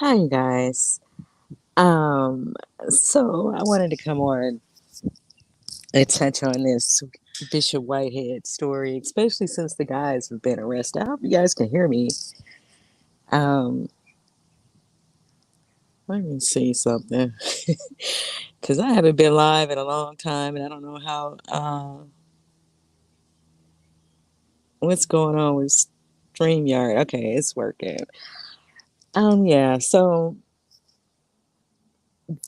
Hi, you guys. Um, so I wanted to come on and touch on this Bishop Whitehead story, especially since the guys have been arrested. I hope you guys can hear me. Um, Let me see something because I haven't been live in a long time, and I don't know how what's going on with StreamYard. Okay, it's working. Yeah. So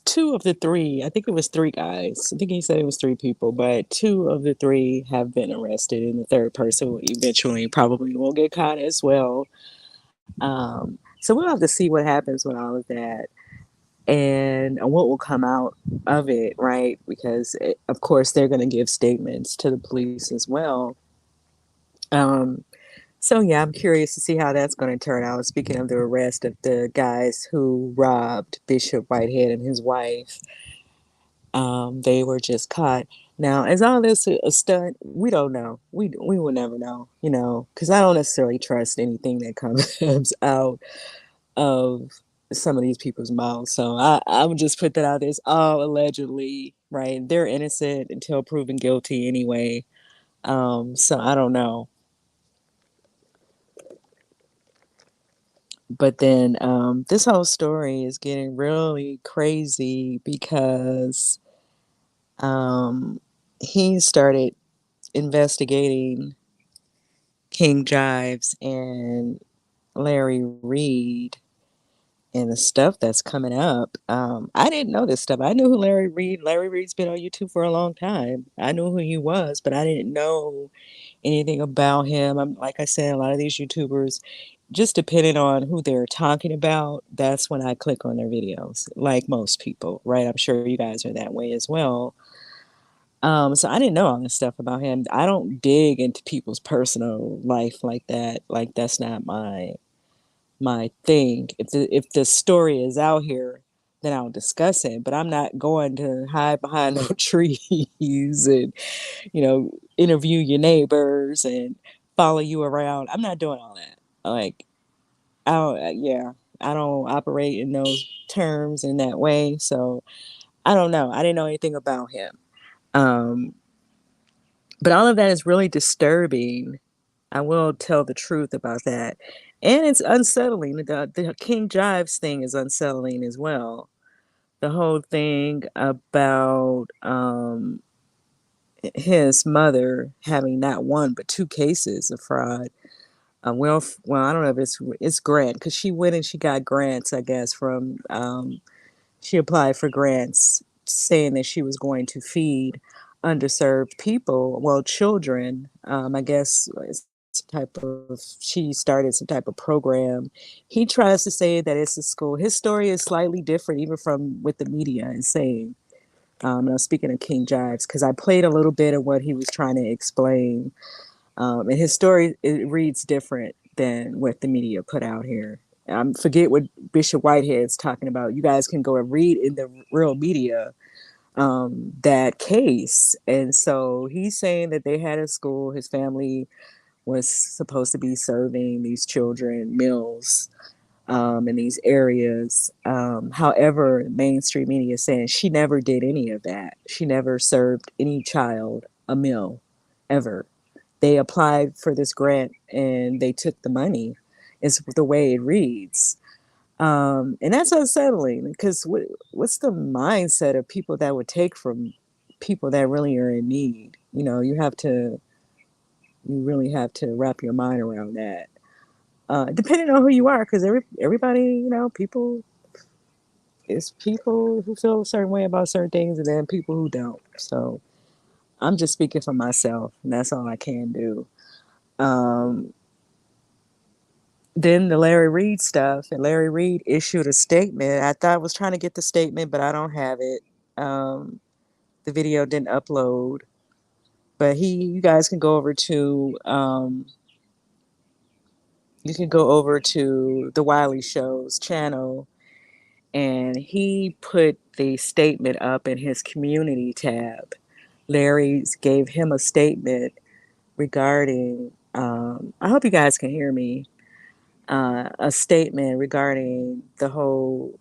two of the three, I think it was three guys. I think he said it was three people, but two of the three have been arrested, and the third person eventually probably will get caught as well. So we'll have to see what happens with all of that and what will come out of it, right? Because, of course, they're going to give statements to the police as well. Um, so, yeah, I'm curious to see how that's going to turn out. Speaking of the arrest of the guys who robbed Bishop Whitehead and his wife, they were just caught. Now, is all this a stunt? We don't know. We will never know, because I don't necessarily trust anything that comes out of some of these people's mouths. So I would just put that out there. It's all allegedly, right? They're innocent until proven guilty anyway. So I don't know. But then this whole story is getting really crazy because um, he started investigating King Jives and Larry Reid and the stuff that's coming up. I didn't know this stuff. I knew who Larry Reid. Larry Reid's been on YouTube for a long time. I knew who he was, but I didn't know anything about him. Like I said, a lot of these YouTubers, just depending on who they're talking about, that's when I click on their videos. Like most people, right? I'm sure you guys are that way as well. So I didn't know all this stuff about him. I don't dig into people's personal life like that. Like that's not my thing. If the story is out here, then I'll discuss it. But I'm not going to hide behind no trees and interview your neighbors and follow you around. I'm not doing all that. Like I don't, yeah, I don't operate in those terms in that way. So I don't know. I didn't know anything about him. Um, but all of that is really disturbing. I will tell the truth about that. And it's unsettling. The King Jives thing is unsettling as well. The whole thing about his mother having not one but two cases of fraud. Well, I don't know if it's grant because she went and she got grants, I guess, from she applied for grants saying that she was going to feed underserved people, well, children. I guess it's some type of she started some type of program. He tries to say that it's a school. His story is slightly different, even from what the media is saying. And I'm speaking of King Jives because I played a little bit of what he was trying to explain, and his story it reads different than what the media put out here. Forget what Bishop Whitehead's talking about. You guys can go and read in the real media that case. And so he's saying that they had a school. His family was supposed to be serving these children meals in these areas. However, mainstream media is saying she never did any of that. She never served any child a meal ever. They applied for this grant and they took the money, is the way it reads. And that's unsettling because what's the mindset of people that would take from people that really are in need? You really have to wrap your mind around that. Depending on who you are, because everybody, people, it's people who feel a certain way about certain things and then people who don't. So I'm just speaking for myself, and that's all I can do. Um, then the Larry Reid stuff, and Larry Reid issued a statement. I thought I was trying to get the statement, but I don't have it. The video didn't upload, but you guys can go over to the Wiley Show's channel, and he put the statement up in his community tab. Larry gave him a statement regarding. I hope you guys can hear me. a statement regarding the whole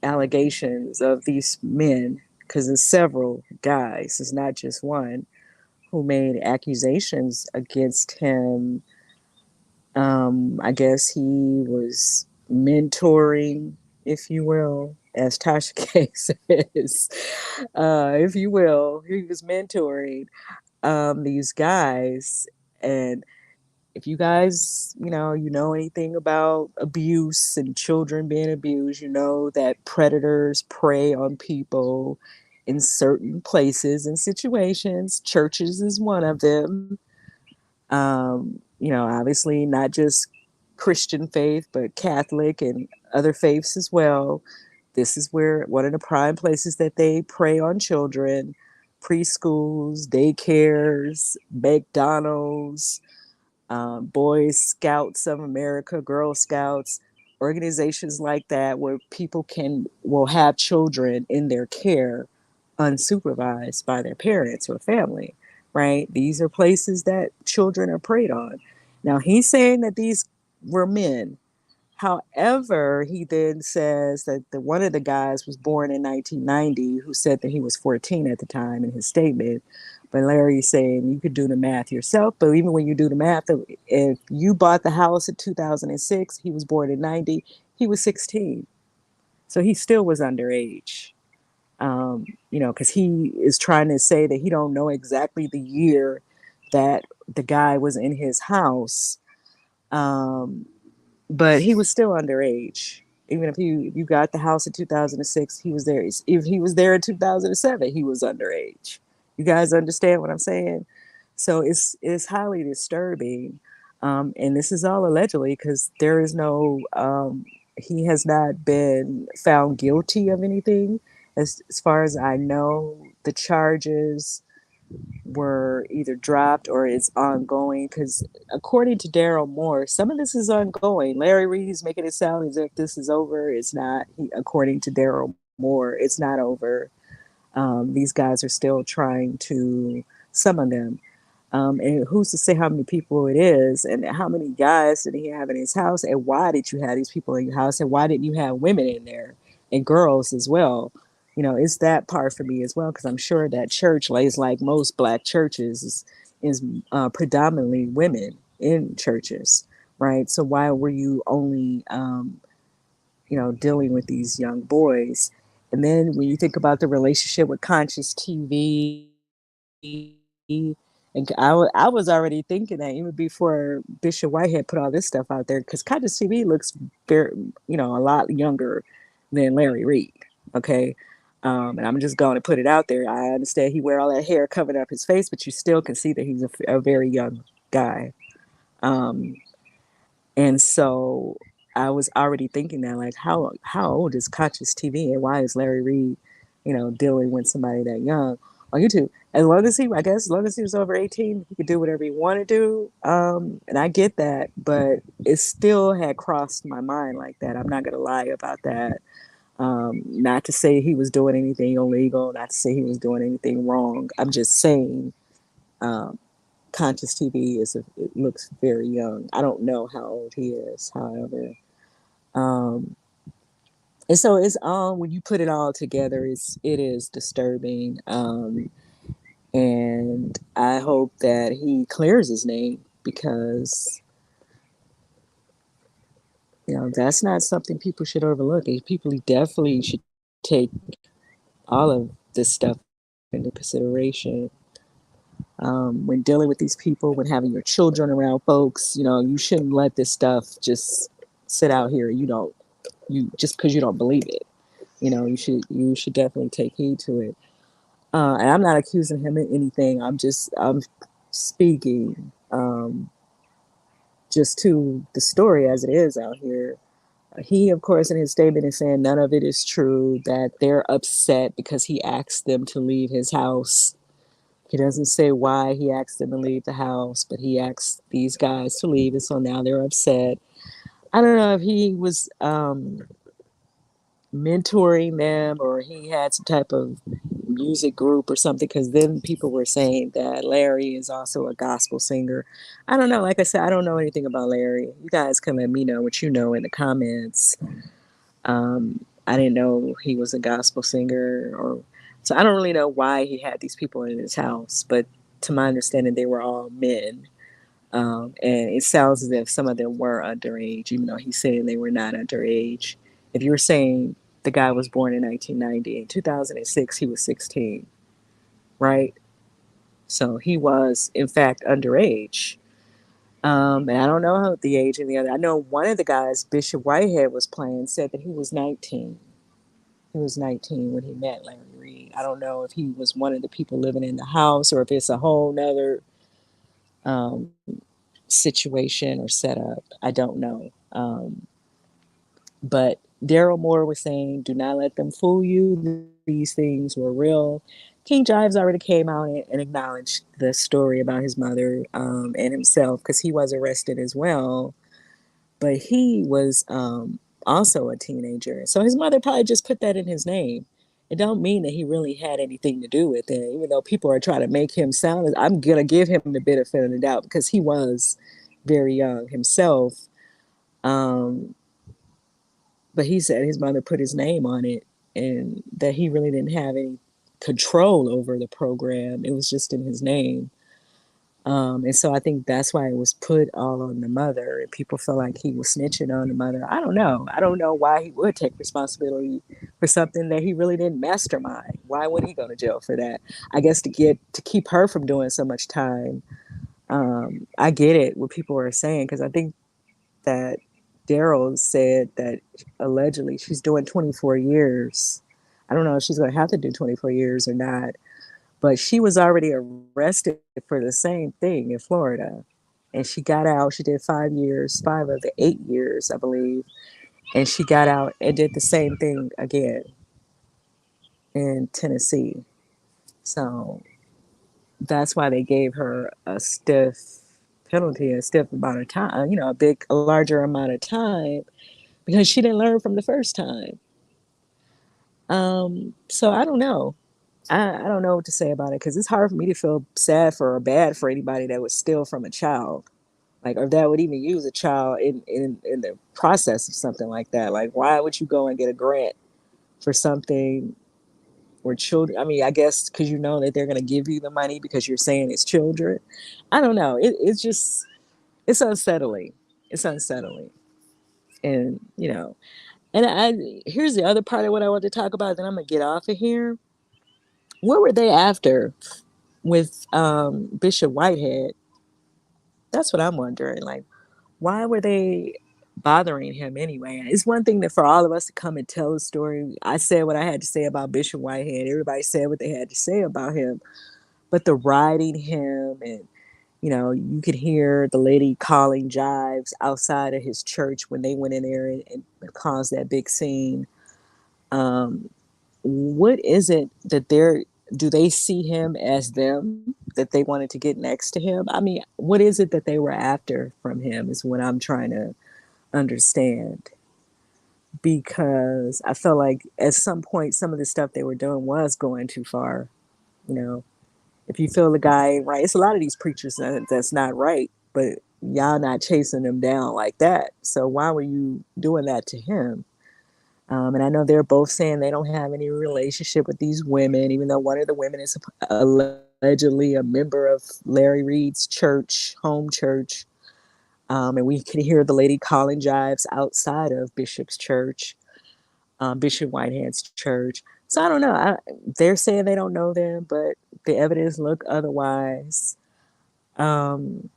allegations of these men, because there's several guys, it's not just one, who made accusations against him. I guess he was mentoring, if you will, as Tasha K says, if you will, he was mentoring these guys. And if you guys, you know anything about abuse and children being abused, you know that predators prey on people in certain places and situations. Churches is one of them. Obviously not just Christian faith, but Catholic and other faiths as well. This is where one of the prime places that they prey on children: preschools, daycares, McDonald's, Boy Scouts of America, Girl Scouts, organizations like that, where people will have children in their care unsupervised by their parents or family, right? These are places that children are preyed on. Now he's saying that these were men. However, he then says that one of the guys was born in 1990, who said that he was 14 at the time in his statement. But Larry's saying you could do the math yourself. But even when you do the math, if you bought the house in 2006, he was born in 90, he was 16. So he still was underage. Because he is trying to say that he don't know exactly the year that the guy was in his house. Um, but he was still underage. Even if you got the house in 2006, he was there. If he was there in 2007, he was underage. You guys understand what I'm saying? So it's highly disturbing, and this is all allegedly, because there is no he has not been found guilty of anything. As far as I know, the charges were either dropped or it's ongoing, because according to Darryl Moore, some of this is ongoing. Larry Reid is making it sound as if this is over. It's not. According to Darryl Moore, it's not over. These guys are still trying to summon them. And who's to say how many people it is, and how many guys did he have in his house, and why did you have these people in your house, and why didn't you have women in there and girls as well? It's that part for me as well, because I'm sure that church, like most black churches, is predominantly women in churches, right? So why were you only dealing with these young boys? And then when you think about the relationship with Conscious TV, and I was already thinking that even before Bishop Whitehead put all this stuff out there, because Conscious TV looks very, a lot younger than Larry Reid. Okay. And I'm just going to put it out there. I understand he wear all that hair covering up his face, but you still can see that he's a very young guy. Um, and so I was already thinking that, like, how old is Conscious TV, and why is Larry Reid, dealing with somebody that young on YouTube? As long as he was over 18, he could do whatever he wanted to do. And I get that, but it still had crossed my mind like that. I'm not gonna lie about that. Not to say he was doing anything illegal, not to say he was doing anything wrong. I'm just saying, um, Conscious TV it looks very young. I don't know how old he is, however. Um, and so it's when you put it all together, it is disturbing. And I hope that he clears his name, because that's not something people should overlook. People definitely should take all of this stuff into consideration. When dealing with these people, when having your children around folks, you shouldn't let this stuff just sit out here. You just because you don't believe it, you should definitely take heed to it. And I'm not accusing him of anything. I'm speaking just to the story as it is out here. He, of course, in his statement is saying none of it is true, that they're upset because he asked them to leave his house. He doesn't say why he asked them to leave the house, but he asked these guys to leave, and so now they're upset. I don't know if he was mentoring them, or he had some type of music group or something, because then people were saying that Larry is also a gospel singer. I don't know. Like I said, I don't know anything about Larry. You guys can let me know what you know in the comments. I didn't know he was a gospel singer, or so I don't really know why he had these people in his house. But to my understanding, they were all men. And it sounds as if some of them were underage, even though he's saying they were not underage. If you're saying the guy was born in 1990, in 2006, he was 16, right? So he was, in fact, underage. And I don't know how the age of the other. I know one of the guys, Bishop Whitehead, was playing, said that he was 19. He was 19 when he met Larry Reid. I don't know if he was one of the people living in the house or if it's a whole nother um, situation or setup. I don't know. But Darryl Moore was saying, do not let them fool you. These things were real. King Jives already came out and acknowledged the story about his mother and himself, because he was arrested as well. But he was also a teenager. So his mother probably just put that in his name. It don't mean that he really had anything to do with it, even though people are trying to make him sound. I'm gonna give him the benefit of the doubt because he was very young himself. Um, but he said his mother put his name on it, and that he really didn't have any control over the program. It was just in his name. And so I think that's why it was put all on the mother, and people feel like he was snitching on the mother. I don't know. I don't know why he would take responsibility for something that he really didn't mastermind. Why would he go to jail for that? I guess to keep her from doing so much time. I get it what people are saying, because I think that Darryl said that allegedly she's doing 24 years. I don't know if she's going to have to do 24 years or not, but she was already arrested for the same thing in Florida. And she got out. She did 5 years, 5 of the 8 years, I believe. And she got out and did the same thing again in Tennessee. So that's why they gave her a stiff penalty, a stiff amount of time, a larger amount of time, because she didn't learn from the first time. So I don't know. I don't know what to say about it, because it's hard for me to feel sad for or bad for anybody that would steal from a child, like, or that would even use a child in the process of something like that. Like, why would you go and get a grant for something where children? I mean, I guess because you know that they're going to give you the money because you're saying it's children. I don't know. It's just it's unsettling. It's unsettling, and And here's the other part of what I want to talk about. Then I'm gonna get off of here. What were they after with Bishop Whitehead? That's what I'm wondering. Like, why were they bothering him anyway? It's one thing that for all of us to come and tell a story. I said what I had to say about Bishop Whitehead. Everybody said what they had to say about him. But the riding him, and you could hear the lady calling Jives outside of his church when they went in there and caused that big scene. Um, what is it that do they see him as them, that they wanted to get next to him? I mean, what is it that they were after from him is what I'm trying to understand, because I felt like at some point some of the stuff they were doing was going too far. you know if you feel the guy ain't right, it's a lot of these preachers that's not right, but y'all not chasing them down like that, so why were you doing that to him? And I know they're both saying they don't have any relationship with these women, even though one of the women is allegedly a member of Larry Reid's church, home church. And we could hear the lady calling Jives outside of Bishop's church, Bishop Whitehead's church. So I don't know. They're saying they don't know them, but the evidence look otherwise. Um,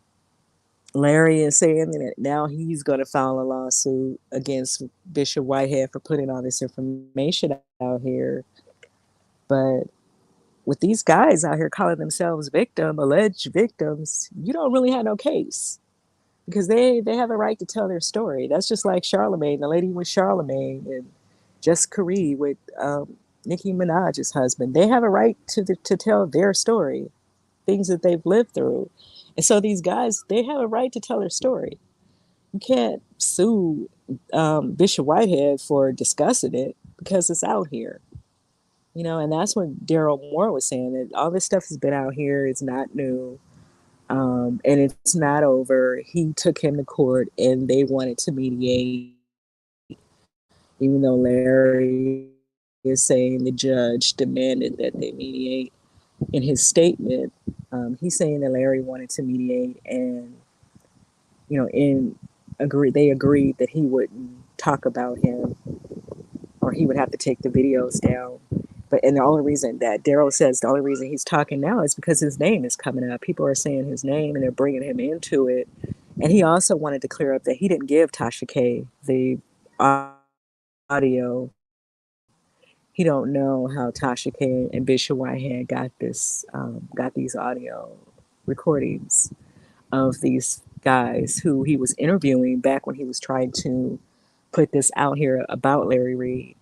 Larry is saying that now he's going to file a lawsuit against Bishop Whitehead for putting all this information out here. But with these guys out here calling themselves alleged victims, you don't really have no case, because they have a right to tell their story. That's just like Charlemagne, the lady with Charlemagne, and Jessica Reed with Nicki Minaj's husband. They have a right to tell their story, things that they've lived through. And so these guys, they have a right to tell their story. You can't sue Bishop Whitehead for discussing it because it's out here. And that's what Darryl Moore was saying, that all this stuff has been out here. It's not new. And it's not over. He took him to court and they wanted to mediate, even though Larry is saying the judge demanded that they mediate. In his statement, he's saying that Larry wanted to mediate, and they agreed that he wouldn't talk about him, or he would have to take the videos down. And the only reason that Darryl says the only reason he's talking now is because his name is coming up. People are saying his name and they're bringing him into it. And he also wanted to clear up that he didn't give Tasha K the audio. He don't know how Tasha K and Bishop Whitehead got these audio recordings of these guys who he was interviewing back when he was trying to put this out here about Larry Reid.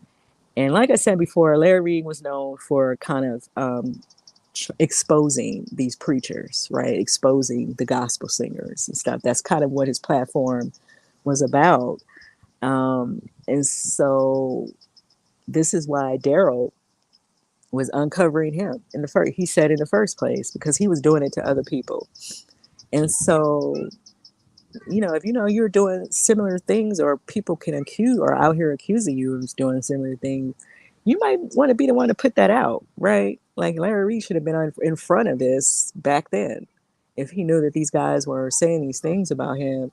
And like I said before, Larry Reid was known for kind of exposing these preachers, right? Exposing the gospel singers and stuff. That's kind of what his platform was about. And so this is why Darryl was uncovering him in the first. He said in the first place because he was doing it to other people. And so if you're doing similar things, or people can accuse or out here accusing you of doing similar things, you might want to be the one to put that out, right? Like Larry Reid should have been in front of this back then if he knew that these guys were saying these things about him,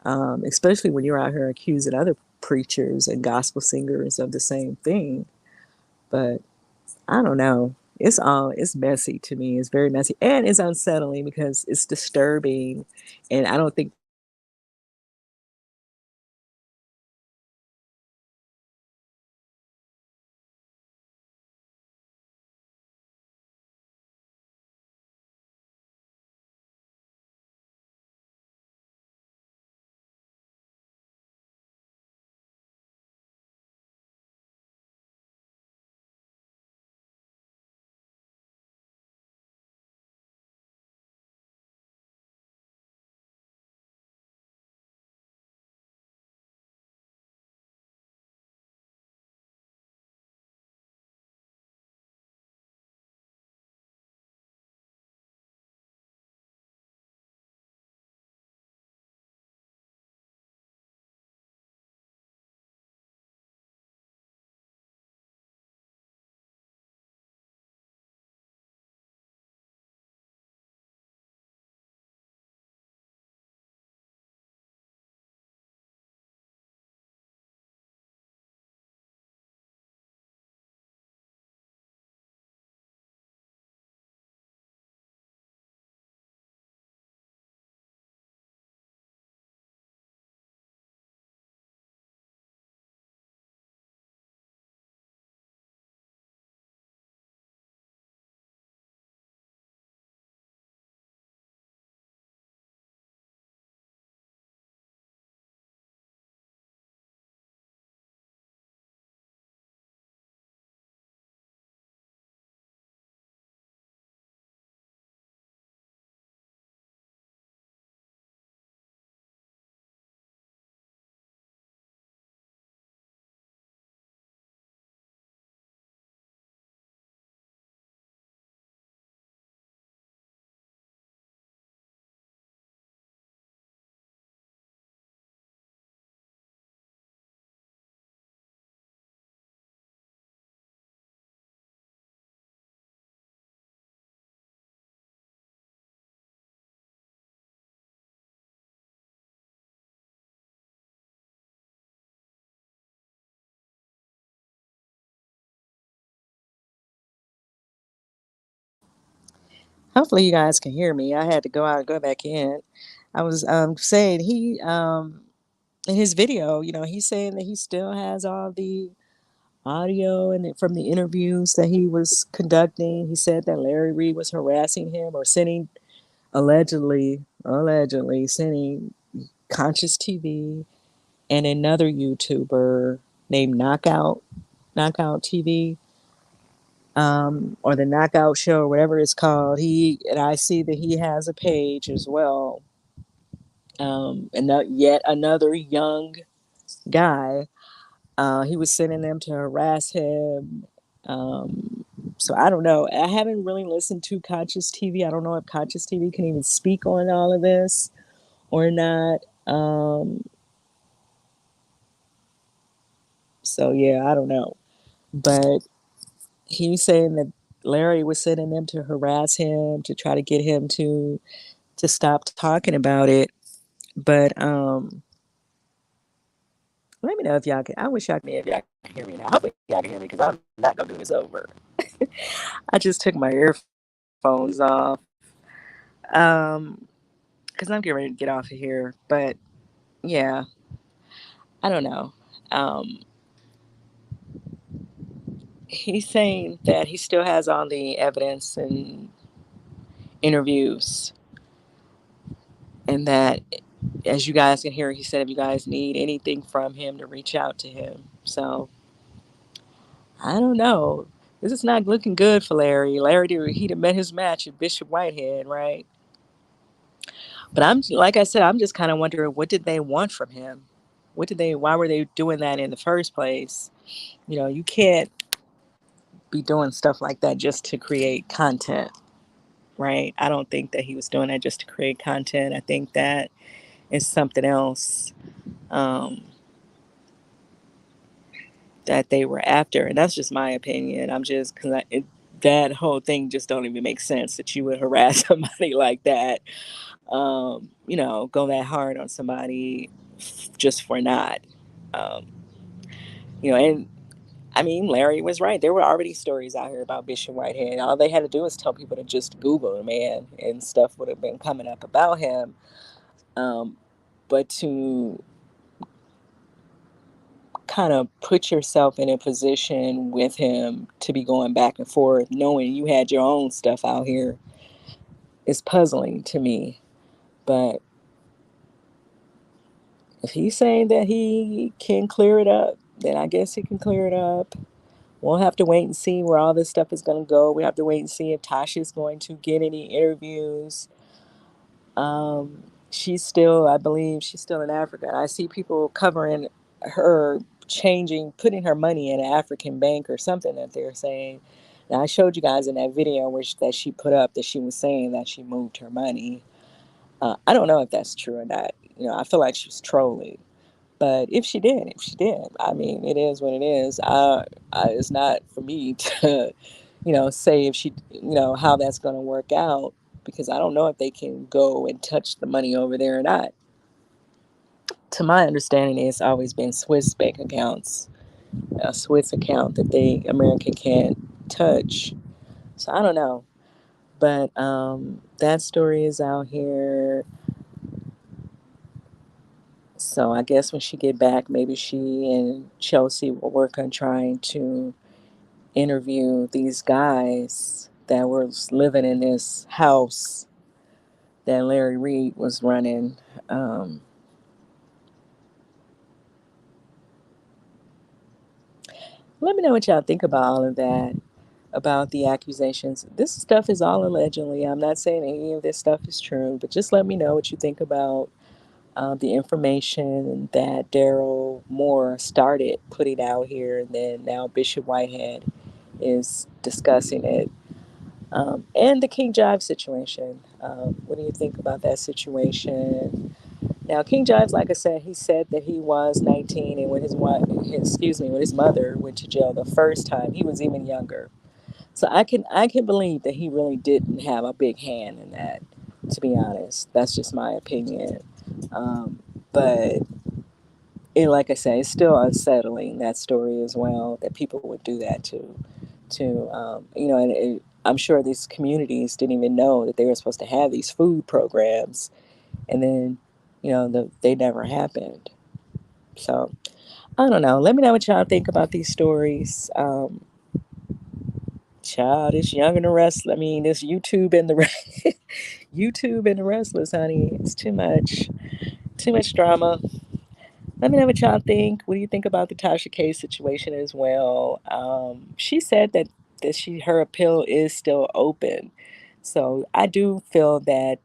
especially when you're out here accusing other preachers and gospel singers of the same thing. But I don't know. It's messy to me. It's very messy and it's unsettling because it's disturbing, and I don't think hopefully you guys can hear me. I had to go out and go back in. I was saying he in his video, he's saying that he still has all the audio and from the interviews that he was conducting. He said that Larry Reid was harassing him or sending allegedly sending Conscious TV and another YouTuber named Knockout TV, or the Knockout Show, or whatever it's called. And I see that he has a page as well. And yet another young guy. He was sending them to harass him, Um, so I don't know. I haven't really listened to Conscious TV. I don't know if Conscious TV can even speak on all of this or not. So yeah, I don't know. But he was saying that Larry was sending them to harass him to try to get him to stop talking about it. But let me know if y'all can. I wish y'all can. If y'all can hear me now. Hopefully y'all can hear me because I'm not gonna do this over. I just took my earphones off. Because I'm getting ready to get off of here. But yeah, I don't know. Um, he's saying that he still has all the evidence and interviews, and that, as you guys can hear, he said if you guys need anything from him to reach out to him. So I don't know. This is not looking good for Larry. He'd have met his match at Bishop Whitehead, right? But I'm like I said, I'm just kind of wondering what did they want from him? Why were they doing that in the first place? You can't be doing stuff like that just to create content, right? I don't think that he was doing that just to create content. I think that is something else, um, that they were after, and that's just my opinion. I'm just because that whole thing just don't even make sense that you would harass somebody like that. Go that hard on somebody just for not. Um, and I mean, Larry was right. There were already stories out here about Bishop Whitehead. All they had to do was tell people to just Google the man, and stuff would have been coming up about him. Um, but to kind of put yourself in a position with him to be going back and forth, knowing you had your own stuff out here, is puzzling to me. But if he's saying that he can clear it up, then I guess he can clear it up. We'll have to wait and see where all this stuff is going to go. We have to wait and see if Tasha's going to get any interviews. I believe she's still in Africa. I see people covering her putting her money in an African bank or something that they're saying. Now, I showed you guys in that video that she put up that she was saying that she moved her money. I don't know if that's true or not. I feel like she was trolling. But if she did, I mean, it is what it is. It's not for me to, say if how that's going to work out, because I don't know if they can go and touch the money over there or not. To my understanding, it's always been Swiss bank accounts, a Swiss account that America can't touch. So I don't know. But that story is out here. So I guess when she get back, maybe she and Chelsea will work on trying to interview these guys that were living in this house that Larry Reid was running. Um, Let me know what y'all think about all of that, about the accusations. This stuff is all allegedly. I'm not saying any of this stuff is true, but just let me know what you think about the information that Darryl Moore started putting out here, and then now Bishop Whitehead is discussing it. And the King Jive situation. What do you think about that situation? Now, King Jives, like I said, he said that he was 19, and when when his mother went to jail the first time, he was even younger. So I can believe that he really didn't have a big hand in that. To be honest, that's just my opinion. But like I say, it's still unsettling, that story as well, that people would do that and I'm sure these communities didn't even know that they were supposed to have these food programs, and then they never happened. So I don't know. Let me know what y'all think about these stories. Child, it's Young and the Restless. I mean, this YouTube and the Restless, honey. It's too much drama. Let me know what y'all think. What do you think about the Tasha K situation as well? She said that her appeal is still open. So I do feel that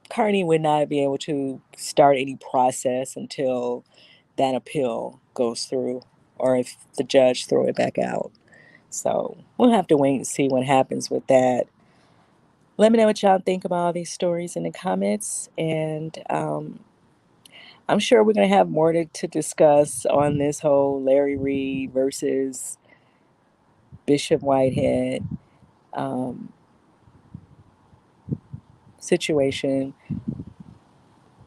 Carney would not be able to start any process until that appeal goes through, or if the judge throw it back out. So we'll have to wait and see what happens with that. Let me know what y'all think about all these stories in the comments. And I'm sure we're going to have more to discuss on this whole Larry Reid versus Bishop Whitehead um, situation.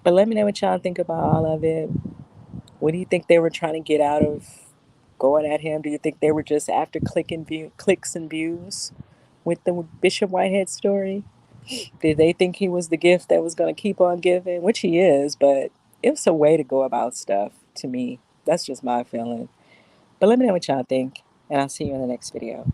But let me know what y'all think about all of it. What do you think they were trying to get out of going at him? Do you think they were just after clicks and views with the Bishop Whitehead story? Did they think he was the gift that was going to keep on giving? Which he is, but it's a way to go about stuff to me. That's just my feeling. But let me know what y'all think, and I'll see you in the next video.